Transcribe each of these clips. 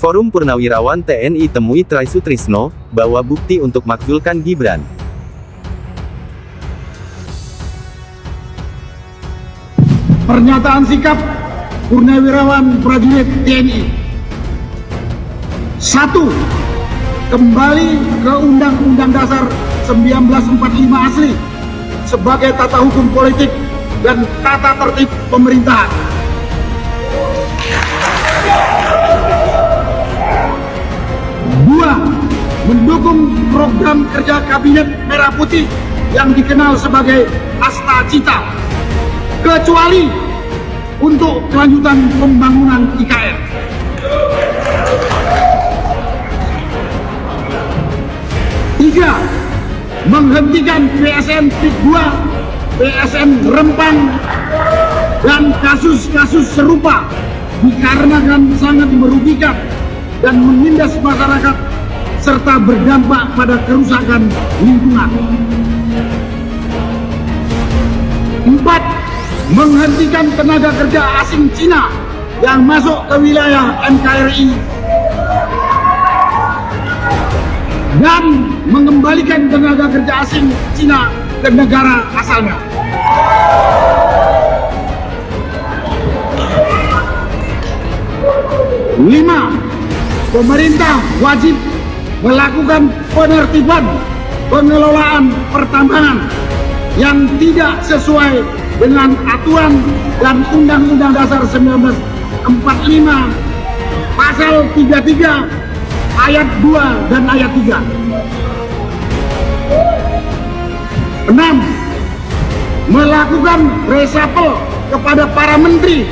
Forum Purnawirawan TNI temui Try Sutrisno, bawa bukti untuk makzulkan Gibran. Pernyataan sikap Purnawirawan prajurit TNI. 1. Kembali ke Undang-Undang Dasar 1945 asli sebagai tata hukum politik dan tata tertib pemerintahan. 2. Mendukung program kerja Kabinet Merah Putih yang dikenal sebagai Asta Cita, kecuali untuk kelanjutan pembangunan IKN. 3. Menghentikan PSN PIK 2, PSN Rempang, dan kasus-kasus serupa dikarenakan sangat merugikan dan menindas masyarakat serta berdampak pada kerusakan lingkungan. 4. Menghentikan tenaga kerja asing Cina yang masuk ke wilayah NKRI dan mengembalikan tenaga kerja asing Cina ke negara asalnya. 5. Pemerintah wajib melakukan penertiban pengelolaan pertambangan yang tidak sesuai dengan aturan dan Undang-Undang Dasar 1945 Pasal 33 Ayat 2 dan Ayat 3. 6. Melakukan reshuffle kepada para menteri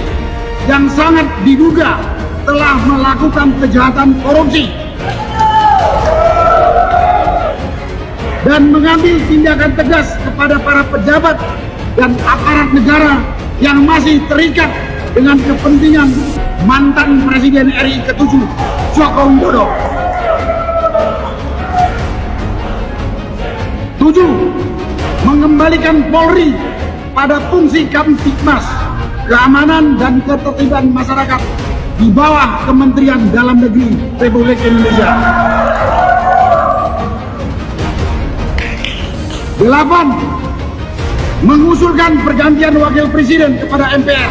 yang sangat diduga telah melakukan kejahatan korupsi dan mengambil tindakan tegas kepada para pejabat dan aparat negara yang masih terikat dengan kepentingan mantan Presiden RI ke-7 Joko Widodo. 7. Mengembalikan Polri pada fungsi Kamtibmas, keamanan dan ketertiban masyarakat di bawah Kementerian Dalam Negeri Republik Indonesia. 8. Mengusulkan pergantian wakil presiden kepada MPR.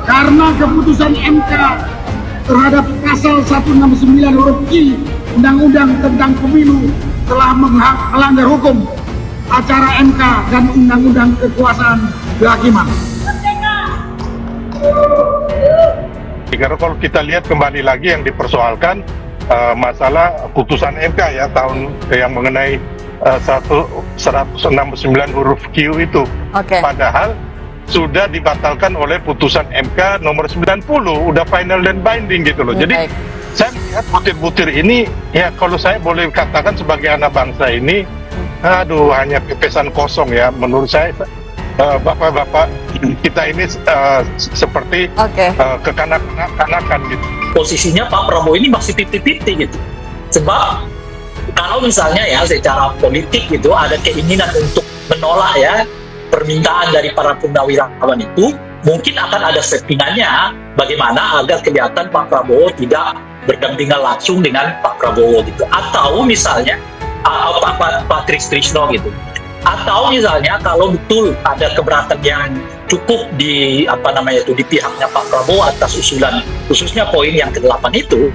Karena keputusan MK terhadap pasal 169 huruf I Undang-Undang tentang Pemilu telah melanggar hukum acara MK dan Undang-Undang Kekuasaan Kehakiman. Karena kalau kita lihat kembali lagi yang dipersoalkan masalah putusan MK ya tahun yang mengenai 169 huruf Q itu. Okay. Padahal sudah dibatalkan oleh putusan MK nomor 90, udah final dan binding gitu loh. Jadi saya melihat butir-butir ini ya kalau saya boleh katakan sebagai anak bangsa ini aduh hanya pepesan kosong ya menurut saya. Bapak-bapak kita ini seperti kekanak-kanakan gitu. Posisinya Pak Prabowo ini masih 50-50 gitu. Sebab kalau misalnya ya secara politik gitu ada keinginan untuk menolak ya permintaan dari para purnawirawan itu, mungkin akan ada settingannya bagaimana agar kelihatan Pak Prabowo tidak berdampingan langsung dengan Pak Prabowo gitu. Atau misalnya Pak Trisno gitu. Atau misalnya kalau betul ada keberatan yang cukup di di pihaknya Pak Prabowo atas usulan khususnya poin yang ke-8 itu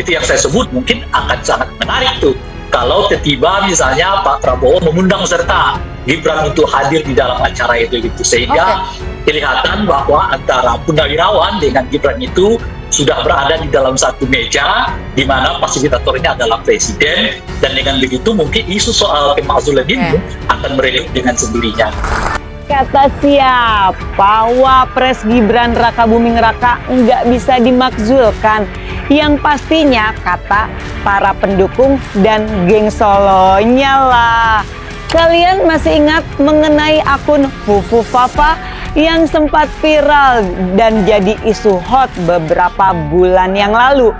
yang saya sebut mungkin akan sangat menarik tuh kalau tiba-tiba misalnya Pak Prabowo mengundang serta Gibran untuk hadir di dalam acara itu gitu sehingga kelihatan bahwa antara Purnawirawan dengan Gibran itu sudah berada di dalam satu meja di mana fasilitatornya adalah presiden dan dengan begitu mungkin isu soal pemakzulan ini akan meredup dengan sendirinya. Kata siapa Wapres Gibran Raka Buming Raka nggak bisa dimakzulkan? Yang pastinya kata para pendukung dan geng Solonya lah. Kalian masih ingat mengenai akun Fufu Fafa yang sempat viral dan jadi isu hot beberapa bulan yang lalu?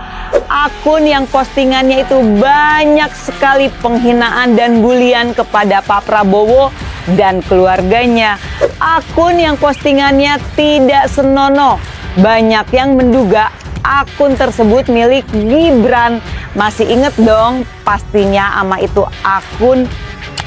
Akun yang postingannya itu banyak sekali penghinaan dan bulian kepada Pak Prabowo dan keluarganya. Akun yang postingannya tidak senonoh. Banyak yang menduga akun tersebut milik Gibran. Masih inget dong pastinya sama itu akun.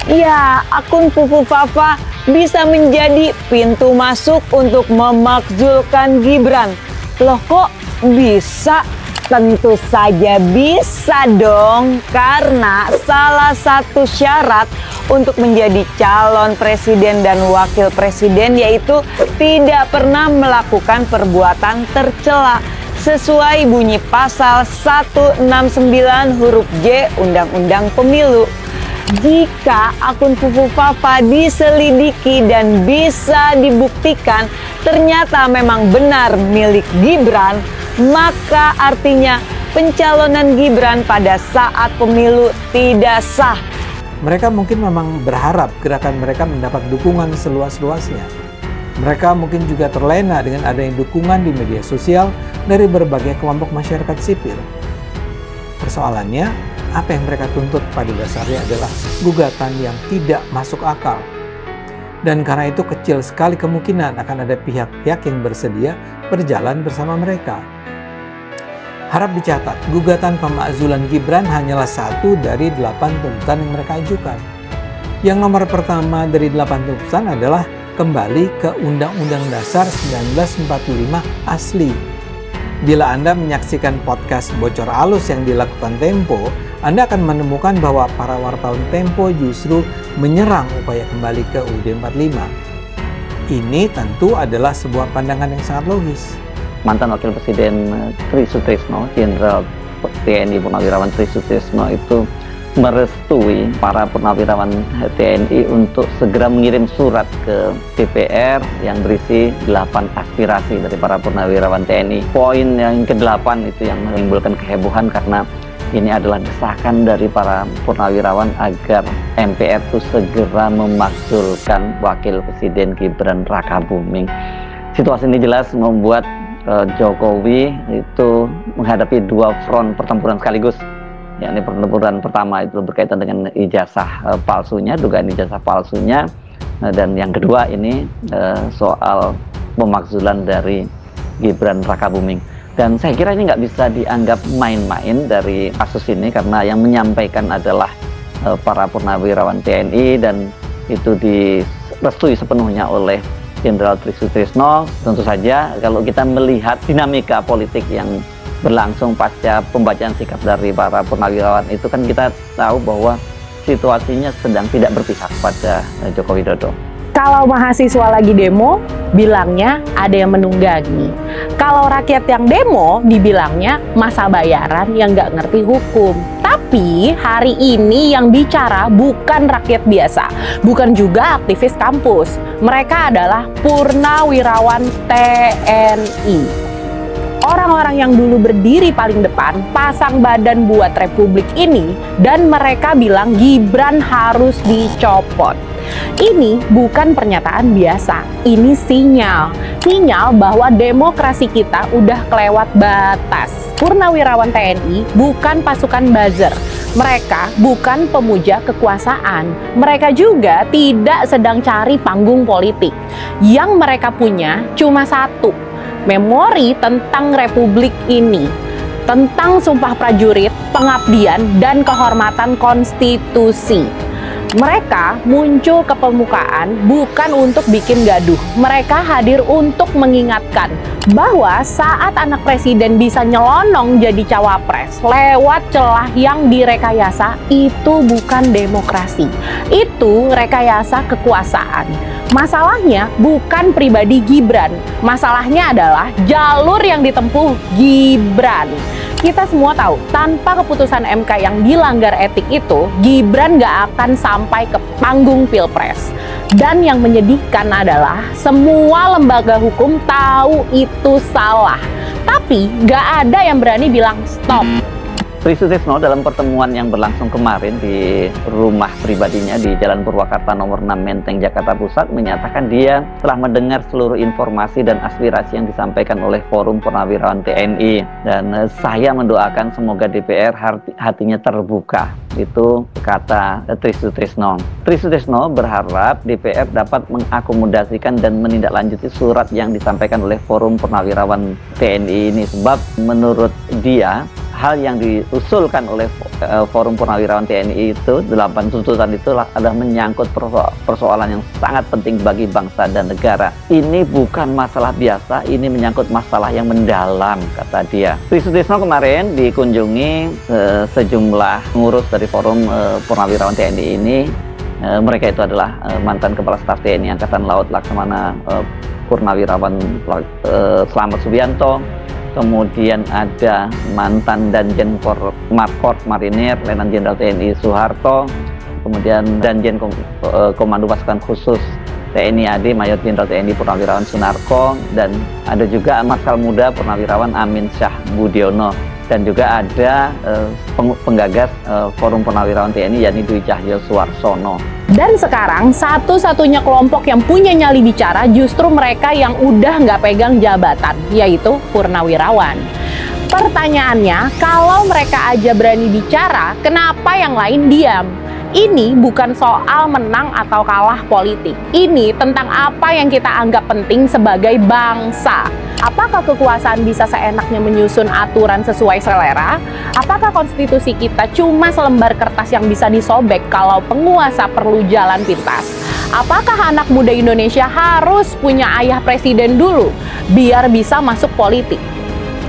Ya, akun Fufu Fafa bisa menjadi pintu masuk untuk memakzulkan Gibran. Loh kok bisa? Tentu saja bisa dong, karena salah satu syarat untuk menjadi calon presiden dan wakil presiden yaitu tidak pernah melakukan perbuatan tercela sesuai bunyi pasal 169 huruf J Undang-Undang Pemilu. Jika akun Fufu Fafa diselidiki dan bisa dibuktikan ternyata memang benar milik Gibran, maka artinya pencalonan Gibran pada saat pemilu tidak sah. Mereka mungkin memang berharap gerakan mereka mendapat dukungan seluas-luasnya. Mereka mungkin juga terlena dengan adanya dukungan di media sosial dari berbagai kelompok masyarakat sipil. Persoalannya, apa yang mereka tuntut pada dasarnya adalah gugatan yang tidak masuk akal. Dan karena itu kecil sekali kemungkinan akan ada pihak-pihak yang bersedia berjalan bersama mereka. Harap dicatat, gugatan pemakzulan Gibran hanyalah satu dari 8 tuntutan yang mereka ajukan. Yang nomor pertama dari 8 tuntutan adalah kembali ke Undang-Undang Dasar 1945 asli. Bila Anda menyaksikan podcast Bocor Alus yang dilakukan Tempo, Anda akan menemukan bahwa para wartawan Tempo justru menyerang upaya kembali ke UUD 45. Ini tentu adalah sebuah pandangan yang sangat logis. Mantan Wakil Presiden Tri Sutrisno, Jenderal TNI Purnawirawan Tri Sutrisno itu merestui para purnawirawan TNI untuk segera mengirim surat ke DPR yang berisi 8 aspirasi dari para purnawirawan TNI. Poin yang ke-8 itu yang menimbulkan kehebohan karena ini adalah desakan dari para purnawirawan agar MPR itu segera memakzulkan Wakil Presiden Gibran Rakabuming. Situasi ini jelas membuat Jokowi itu menghadapi 2 front pertempuran sekaligus. Yakni pertempuran pertama itu berkaitan dengan ijazah palsunya, dugaan ijazah palsunya, dan yang kedua ini soal pemakzulan dari Gibran Rakabuming. Dan saya kira ini nggak bisa dianggap main-main dari kasus ini karena yang menyampaikan adalah para purnawirawan TNI dan itu direstui sepenuhnya oleh Jenderal Tri Sutrisno. Tentu saja kalau kita melihat dinamika politik yang berlangsung pasca pembacaan sikap dari para purnawirawan itu kan kita tahu bahwa situasinya sedang tidak berpihak pada Joko Widodo. Kalau mahasiswa lagi demo, bilangnya ada yang menunggangi. Kalau rakyat yang demo, dibilangnya masa bayaran yang nggak ngerti hukum. Tapi hari ini yang bicara bukan rakyat biasa, bukan juga aktivis kampus. Mereka adalah purnawirawan TNI. Orang-orang yang dulu berdiri paling depan, pasang badan buat republik ini, dan mereka bilang Gibran harus dicopot. Ini bukan pernyataan biasa, ini sinyal bahwa demokrasi kita udah kelewat batas. Purnawirawan TNI bukan pasukan buzzer, mereka bukan pemuja kekuasaan, mereka juga tidak sedang cari panggung politik. Yang mereka punya cuma satu, memori tentang republik ini, tentang sumpah prajurit, pengabdian, dan kehormatan konstitusi. Mereka muncul ke permukaan bukan untuk bikin gaduh. Mereka hadir untuk mengingatkan bahwa saat anak presiden bisa nyelonong jadi cawapres lewat celah yang direkayasa, itu bukan demokrasi. Itu rekayasa kekuasaan. Masalahnya bukan pribadi Gibran. Masalahnya adalah jalur yang ditempuh Gibran. Kita semua tahu, tanpa keputusan MK yang dilanggar etik itu, Gibran nggak akan sampai ke panggung Pilpres. Dan yang menyedihkan adalah semua lembaga hukum tahu itu salah. Tapi nggak ada yang berani bilang stop. Tri Sutrisno dalam pertemuan yang berlangsung kemarin di rumah pribadinya di Jalan Purwakarta nomor 6 Menteng, Jakarta Pusat, menyatakan dia telah mendengar seluruh informasi dan aspirasi yang disampaikan oleh Forum Purnawirawan TNI, dan saya mendoakan semoga DPR hatinya terbuka. Itu kata Tri Sutrisno. Tri Sutrisno berharap DPR dapat mengakomodasikan dan menindaklanjuti surat yang disampaikan oleh Forum Purnawirawan TNI ini, sebab menurut dia hal yang diusulkan oleh Forum Purnawirawan TNI itu, 8 tuntutan itu adalah menyangkut persoalan yang sangat penting bagi bangsa dan negara. Ini bukan masalah biasa, ini menyangkut masalah yang mendalam, kata dia. Tri Sutrisno kemarin dikunjungi sejumlah pengurus dari Forum Purnawirawan TNI ini. Mereka itu adalah mantan Kepala Staf TNI Angkatan Laut Laksamana Purnawirawan Slamet Subianto, kemudian ada mantan Danjen Markort Marinir Letnan Jenderal TNI Soeharto, kemudian Danjen Komando Pasukan Khusus TNI AD Mayor Jenderal TNI Purnawirawan Sunarko, dan ada juga Marskal Muda Purnawirawan Amin Syah Budiono, dan juga ada penggagas Forum Purnawirawan TNI yakni Dwi Cahyo Suarsono. Dan sekarang satu-satunya kelompok yang punya nyali bicara justru mereka yang udah nggak pegang jabatan, yaitu purnawirawan. Pertanyaannya, kalau mereka aja berani bicara, kenapa yang lain diam? Ini bukan soal menang atau kalah politik. Ini tentang apa yang kita anggap penting sebagai bangsa. Apakah kekuasaan bisa seenaknya menyusun aturan sesuai selera? Apakah konstitusi kita cuma selembar kertas yang bisa disobek kalau penguasa perlu jalan pintas? Apakah anak muda Indonesia harus punya ayah presiden dulu biar bisa masuk politik?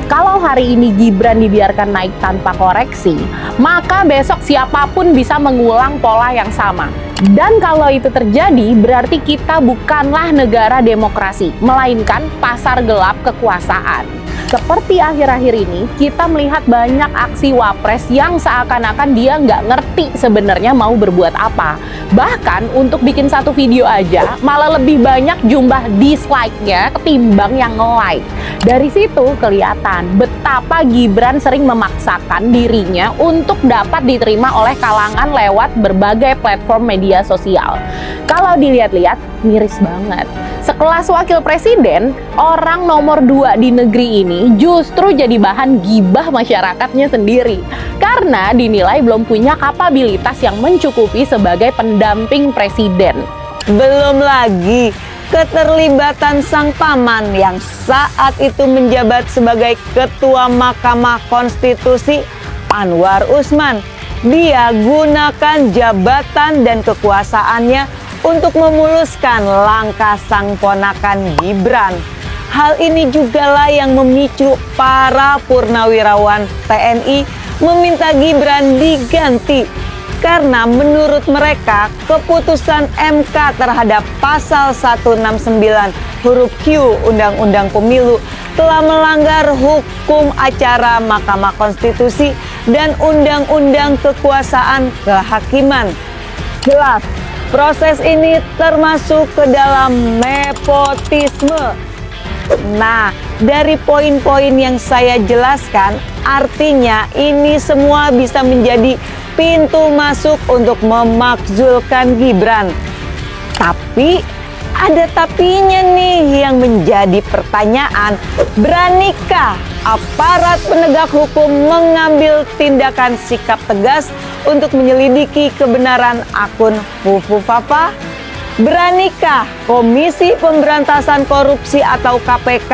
Kalau hari ini Gibran dibiarkan naik tanpa koreksi, maka besok siapapun bisa mengulang pola yang sama. Dan kalau itu terjadi, berarti kita bukanlah negara demokrasi, melainkan pasar gelap kekuasaan. Seperti akhir-akhir ini, kita melihat banyak aksi wapres yang seakan-akan dia nggak ngerti sebenarnya mau berbuat apa. Bahkan untuk bikin satu video aja, malah lebih banyak jumlah dislike-nya ketimbang yang nge-like. Dari situ kelihatan betapa Gibran sering memaksakan dirinya untuk dapat diterima oleh kalangan lewat berbagai platform media sosial. Kalau dilihat-lihat, miris banget. Sekelas wakil presiden, orang nomor 2 di negeri ini justru jadi bahan gibah masyarakatnya sendiri. Karena dinilai belum punya kapabilitas yang mencukupi sebagai pendamping presiden. Belum lagi keterlibatan sang paman yang saat itu menjabat sebagai Ketua Mahkamah Konstitusi, Anwar Usman. Dia gunakan jabatan dan kekuasaannya untuk memuluskan langkah sang ponakan Gibran. Hal ini jugalah yang memicu para purnawirawan TNI meminta Gibran diganti. Karena menurut mereka, keputusan MK terhadap pasal 169 huruf Q Undang-Undang Pemilu telah melanggar hukum acara Mahkamah Konstitusi dan Undang-Undang Kekuasaan Kehakiman. Jelas, proses ini termasuk ke dalam nepotisme. Nah, dari poin-poin yang saya jelaskan, artinya ini semua bisa menjadi pintu masuk untuk memakzulkan Gibran. Tapi ada tapinya nih yang menjadi pertanyaan. Beranikah aparat penegak hukum mengambil tindakan sikap tegas untuk menyelidiki kebenaran akun Fufu Papa? Beranikah Komisi Pemberantasan Korupsi atau KPK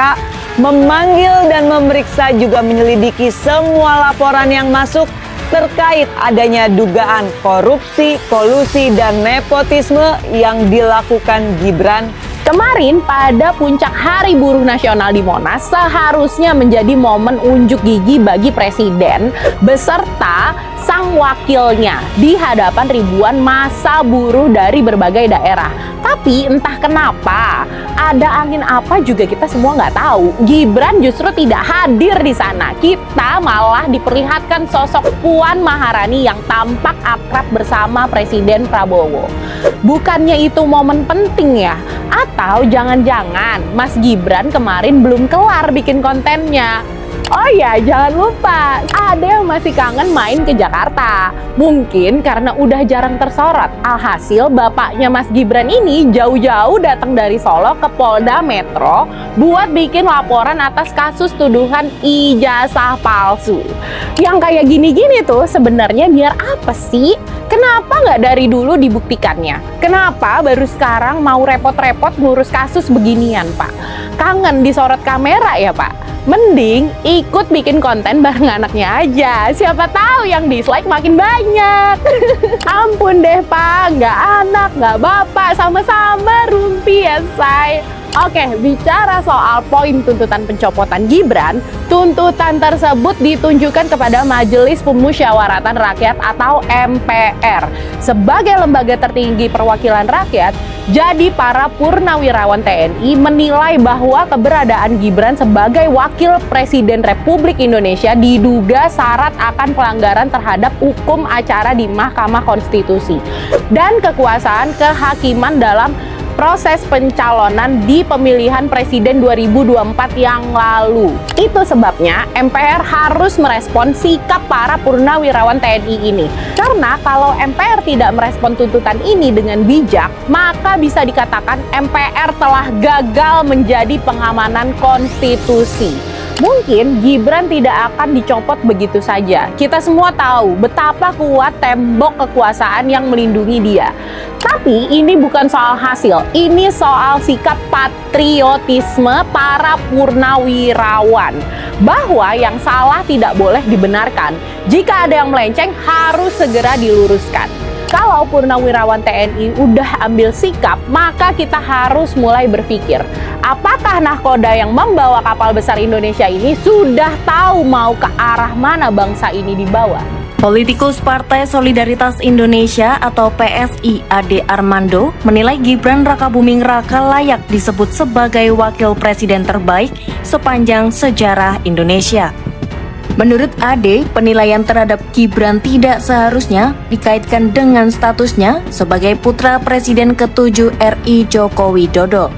memanggil dan memeriksa juga menyelidiki semua laporan yang masuk terkait adanya dugaan korupsi, kolusi, dan nepotisme yang dilakukan Gibran? Kemarin pada puncak Hari Buruh Nasional di Monas seharusnya menjadi momen unjuk gigi bagi Presiden beserta sang wakilnya di hadapan ribuan massa buruh dari berbagai daerah. Tapi entah kenapa, ada angin apa juga kita semua nggak tahu. Gibran justru tidak hadir di sana. Kita malah diperlihatkan sosok Puan Maharani yang tampak akrab bersama Presiden Prabowo. Bukannya itu momen penting ya? Atau jangan-jangan Mas Gibran kemarin belum kelar bikin kontennya? Oh ya, jangan lupa, ada yang masih kangen main ke Jakarta. Mungkin karena udah jarang tersorot. Alhasil bapaknya Mas Gibran ini jauh-jauh datang dari Solo ke Polda Metro buat bikin laporan atas kasus tuduhan ijazah palsu. Yang kayak gini-gini tuh sebenarnya biar apa sih? Kenapa nggak dari dulu dibuktikannya? Kenapa baru sekarang mau repot-repot ngurus kasus beginian, Pak? Kangen disorot kamera ya, Pak? Mending ikut bikin konten bareng anaknya aja. Siapa tahu yang dislike makin banyak. Ampun deh, Pak. Nggak anak, nggak bapak, sama-sama rumpi ya, say. Oke, bicara soal poin tuntutan pencopotan Gibran, tuntutan tersebut ditunjukkan kepada Majelis Pemusyawaratan Rakyat atau MPR. Sebagai lembaga tertinggi perwakilan rakyat, jadi para purnawirawan TNI menilai bahwa keberadaan Gibran sebagai Wakil Presiden Republik Indonesia diduga syarat akan pelanggaran terhadap hukum acara di Mahkamah Konstitusi dan kekuasaan kehakiman dalam proses pencalonan di pemilihan presiden 2024 yang lalu. Itu sebabnya MPR harus merespon sikap para purnawirawan TNI ini. Karena kalau MPR tidak merespon tuntutan ini dengan bijak, maka bisa dikatakan MPR telah gagal menjadi pengamanan konstitusi. Mungkin Gibran tidak akan dicopot begitu saja. Kita semua tahu betapa kuat tembok kekuasaan yang melindungi dia. Tapi ini bukan soal hasil, ini soal sikap patriotisme para purnawirawan. Bahwa yang salah tidak boleh dibenarkan. Jika ada yang melenceng harus segera diluruskan. Kalau purnawirawan TNI udah ambil sikap, maka kita harus mulai berpikir, apakah nahkoda yang membawa kapal besar Indonesia ini sudah tahu mau ke arah mana bangsa ini dibawa? Politikus Partai Solidaritas Indonesia atau PSI Ade Armando menilai Gibran Rakabuming Raka layak disebut sebagai wakil presiden terbaik sepanjang sejarah Indonesia. Menurut Ade, penilaian terhadap Gibran tidak seharusnya dikaitkan dengan statusnya sebagai putra Presiden ke-7 RI Joko Widodo.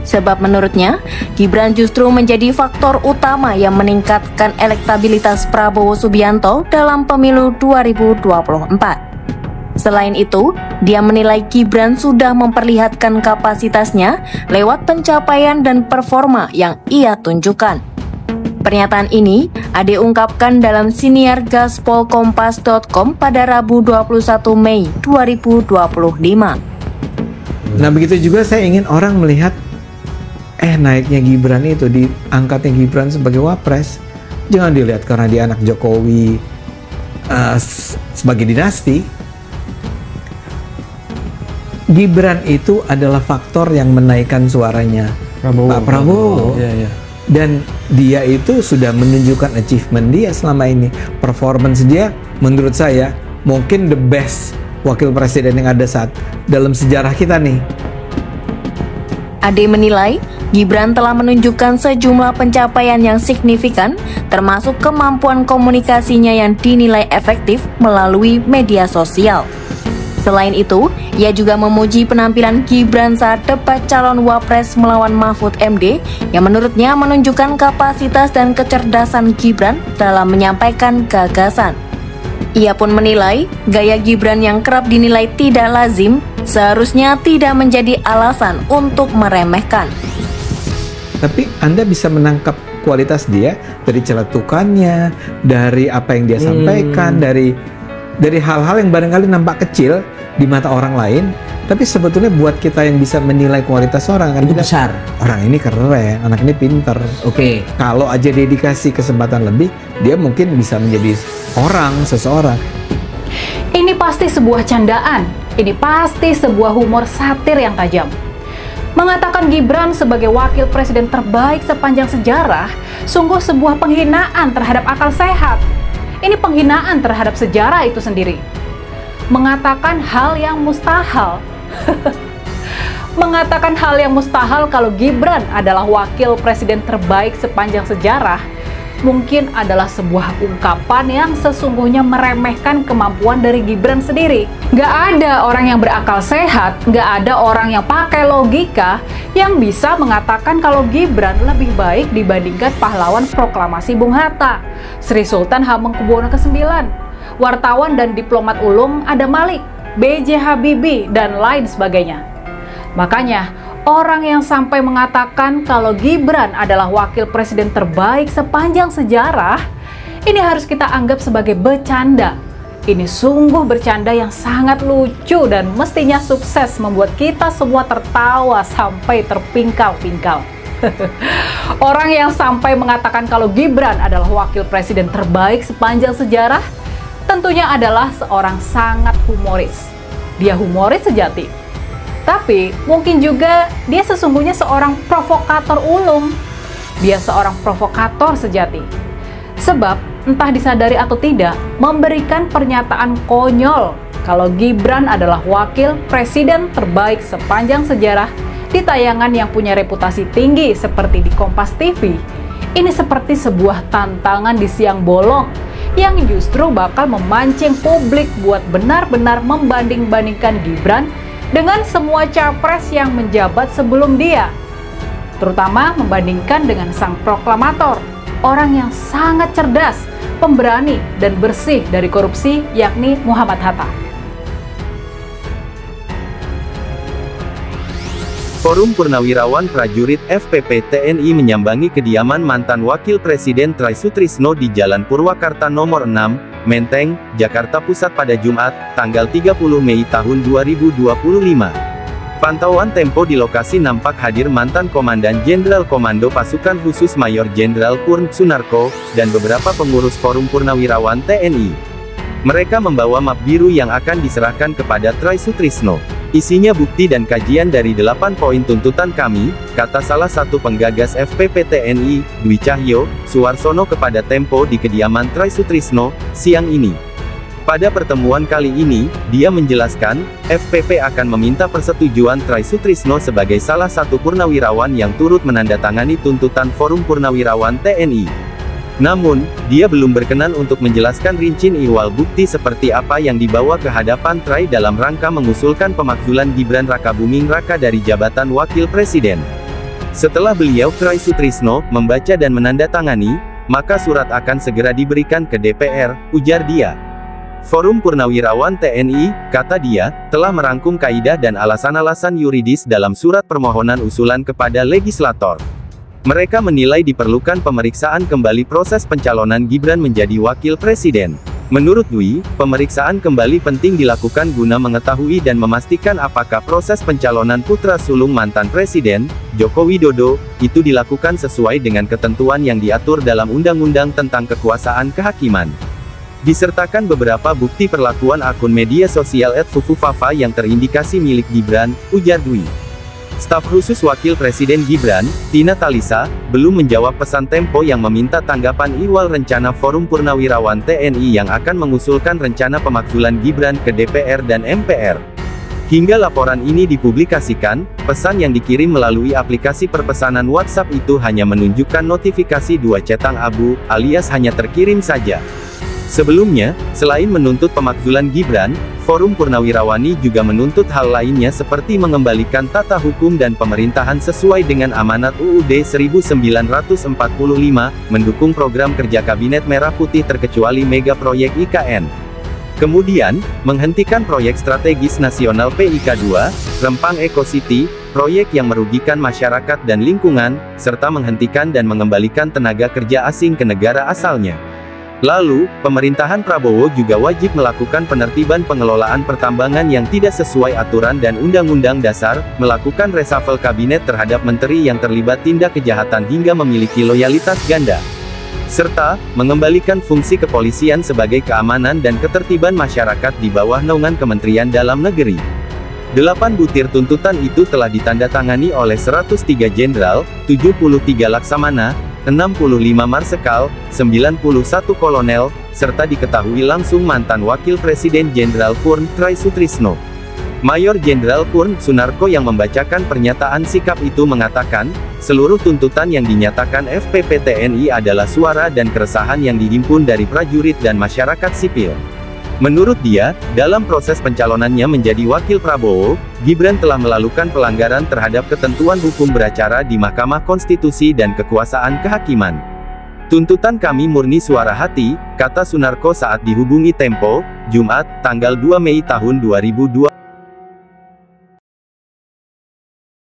Sebab menurutnya, Gibran justru menjadi faktor utama yang meningkatkan elektabilitas Prabowo Subianto dalam pemilu 2024. Selain itu, dia menilai Gibran sudah memperlihatkan kapasitasnya lewat pencapaian dan performa yang ia tunjukkan. Pernyataan ini Ade ungkapkan dalam siniar gaspolkompas.com pada Rabu 21 Mei 2025. Nah, begitu juga saya ingin orang melihat naiknya Gibran itu, diangkatnya Gibran sebagai wapres, jangan dilihat karena dia anak Jokowi sebagai dinasti. Gibran itu adalah faktor yang menaikkan suaranya Pak Prabowo. Ya. Dan dia itu sudah menunjukkan achievement dia selama ini. Performance dia menurut saya mungkin the best wakil presiden yang ada saat dalam sejarah kita nih. Ade menilai Gibran telah menunjukkan sejumlah pencapaian yang signifikan, termasuk kemampuan komunikasinya yang dinilai efektif melalui media sosial. Selain itu, ia juga memuji penampilan Gibran saat debat calon wapres melawan Mahfud MD yang menurutnya menunjukkan kapasitas dan kecerdasan Gibran dalam menyampaikan gagasan. Ia pun menilai gaya Gibran yang kerap dinilai tidak lazim seharusnya tidak menjadi alasan untuk meremehkan. Tapi Anda bisa menangkap kualitas dia dari celetukannya, dari apa yang dia sampaikan, dari hal-hal yang barangkali nampak kecil di mata orang lain, tapi sebetulnya buat kita yang bisa menilai kualitas orang kan itu besar. Orang ini keren, anak ini pinter. Oke. Kalau aja dia dikasih kesempatan lebih, dia mungkin bisa menjadi seseorang. Ini pasti sebuah candaan. Ini pasti sebuah humor satir yang tajam. Mengatakan Gibran sebagai wakil presiden terbaik sepanjang sejarah sungguh sebuah penghinaan terhadap akal sehat. Ini penghinaan terhadap sejarah itu sendiri. Mengatakan hal yang mustahil. Mengatakan hal yang mustahil kalau Gibran adalah wakil presiden terbaik sepanjang sejarah mungkin adalah sebuah ungkapan yang sesungguhnya meremehkan kemampuan dari Gibran sendiri. Nggak ada orang yang berakal sehat, nggak ada orang yang pakai logika yang bisa mengatakan kalau Gibran lebih baik dibandingkan pahlawan proklamasi Bung Hatta, Sri Sultan Hamengkubuwono ke-9, wartawan dan diplomat ulung Adam Malik, B.J. Habibie, dan lain sebagainya. Makanya, orang yang sampai mengatakan kalau Gibran adalah wakil presiden terbaik sepanjang sejarah, ini harus kita anggap sebagai bercanda. Ini sungguh bercanda yang sangat lucu dan mestinya sukses membuat kita semua tertawa sampai terpingkal-pingkal. Orang yang sampai mengatakan kalau Gibran adalah wakil presiden terbaik sepanjang sejarah, tentunya adalah seorang sangat humoris. Dia humoris sejati. Tapi mungkin juga dia sesungguhnya seorang provokator ulung. Dia seorang provokator sejati. Sebab entah disadari atau tidak, memberikan pernyataan konyol kalau Gibran adalah wakil presiden terbaik sepanjang sejarah di tayangan yang punya reputasi tinggi seperti di Kompas TV. Ini seperti sebuah tantangan di siang bolong yang justru bakal memancing publik buat benar-benar membanding-bandingkan Gibran dengan semua capres yang menjabat sebelum dia, terutama membandingkan dengan sang proklamator, orang yang sangat cerdas, pemberani, dan bersih dari korupsi, yakni Muhammad Hatta. Forum Purnawirawan Prajurit FPP TNI menyambangi kediaman mantan Wakil Presiden Try Sutrisno di Jalan Purwakarta Nomor 6, Menteng, Jakarta Pusat pada Jumat, tanggal 30 Mei tahun 2025. Pantauan Tempo di lokasi nampak hadir mantan Komandan Jenderal Komando Pasukan Khusus Mayor Jenderal Purn Sunarko, dan beberapa pengurus Forum Purnawirawan TNI. Mereka membawa map biru yang akan diserahkan kepada Try Sutrisno. Isinya bukti dan kajian dari 8 poin tuntutan kami, kata salah satu penggagas FPP TNI, Dwi Cahyo Suwarsono kepada Tempo di kediaman Try Sutrisno, siang ini. Pada pertemuan kali ini, dia menjelaskan, FPP akan meminta persetujuan Try Sutrisno sebagai salah satu purnawirawan yang turut menandatangani tuntutan Forum Purnawirawan TNI. Namun, dia belum berkenan untuk menjelaskan rinci ihwal bukti seperti apa yang dibawa ke hadapan Try dalam rangka mengusulkan pemakzulan Gibran Rakabuming Raka dari jabatan Wakil Presiden. Setelah beliau Try Sutrisno membaca dan menandatangani, maka surat akan segera diberikan ke DPR, ujar dia. Forum Purnawirawan TNI, kata dia, telah merangkum kaidah dan alasan-alasan yuridis dalam surat permohonan usulan kepada legislator. Mereka menilai diperlukan pemeriksaan kembali proses pencalonan Gibran menjadi wakil presiden. Menurut Dwi, pemeriksaan kembali penting dilakukan guna mengetahui dan memastikan apakah proses pencalonan putra sulung mantan presiden, Joko Widodo, itu dilakukan sesuai dengan ketentuan yang diatur dalam Undang-Undang tentang Kekuasaan Kehakiman. Disertakan beberapa bukti perlakuan akun media sosial @fufufafa yang terindikasi milik Gibran, ujar Dwi. Staf khusus Wakil Presiden Gibran, Tina Talisa, belum menjawab pesan Tempo yang meminta tanggapan ihwal rencana Forum Purnawirawan TNI yang akan mengusulkan rencana pemakzulan Gibran ke DPR dan MPR. Hingga laporan ini dipublikasikan, pesan yang dikirim melalui aplikasi perpesanan WhatsApp itu hanya menunjukkan notifikasi 2 centang abu, alias hanya terkirim saja. Sebelumnya, selain menuntut pemakzulan Gibran, Forum Purnawirawani juga menuntut hal lainnya seperti mengembalikan tata hukum dan pemerintahan sesuai dengan amanat UUD 1945, mendukung program kerja Kabinet Merah Putih terkecuali mega proyek IKN. Kemudian, menghentikan proyek strategis nasional PIK 2, Rempang Eco City, proyek yang merugikan masyarakat dan lingkungan, serta menghentikan dan mengembalikan tenaga kerja asing ke negara asalnya. Lalu, pemerintahan Prabowo juga wajib melakukan penertiban pengelolaan pertambangan yang tidak sesuai aturan dan Undang-Undang Dasar, melakukan reshuffle kabinet terhadap menteri yang terlibat tindak kejahatan hingga memiliki loyalitas ganda, serta mengembalikan fungsi kepolisian sebagai keamanan dan ketertiban masyarakat di bawah naungan Kementerian Dalam Negeri. 8 butir tuntutan itu telah ditandatangani oleh 103 jenderal, 73 laksamana, 65 marsekal, 91 kolonel, serta diketahui langsung mantan Wakil Presiden Jenderal Purn Try Sutrisno. Mayor Jenderal Purn Sunarko yang membacakan pernyataan sikap itu mengatakan, seluruh tuntutan yang dinyatakan FPP TNI adalah suara dan keresahan yang dihimpun dari prajurit dan masyarakat sipil. Menurut dia, dalam proses pencalonannya menjadi wakil Prabowo, Gibran telah melakukan pelanggaran terhadap ketentuan hukum beracara di Mahkamah Konstitusi dan kekuasaan kehakiman. Tuntutan kami murni suara hati, kata Sunarko saat dihubungi Tempo, Jumat, tanggal 2 Mei tahun 2022.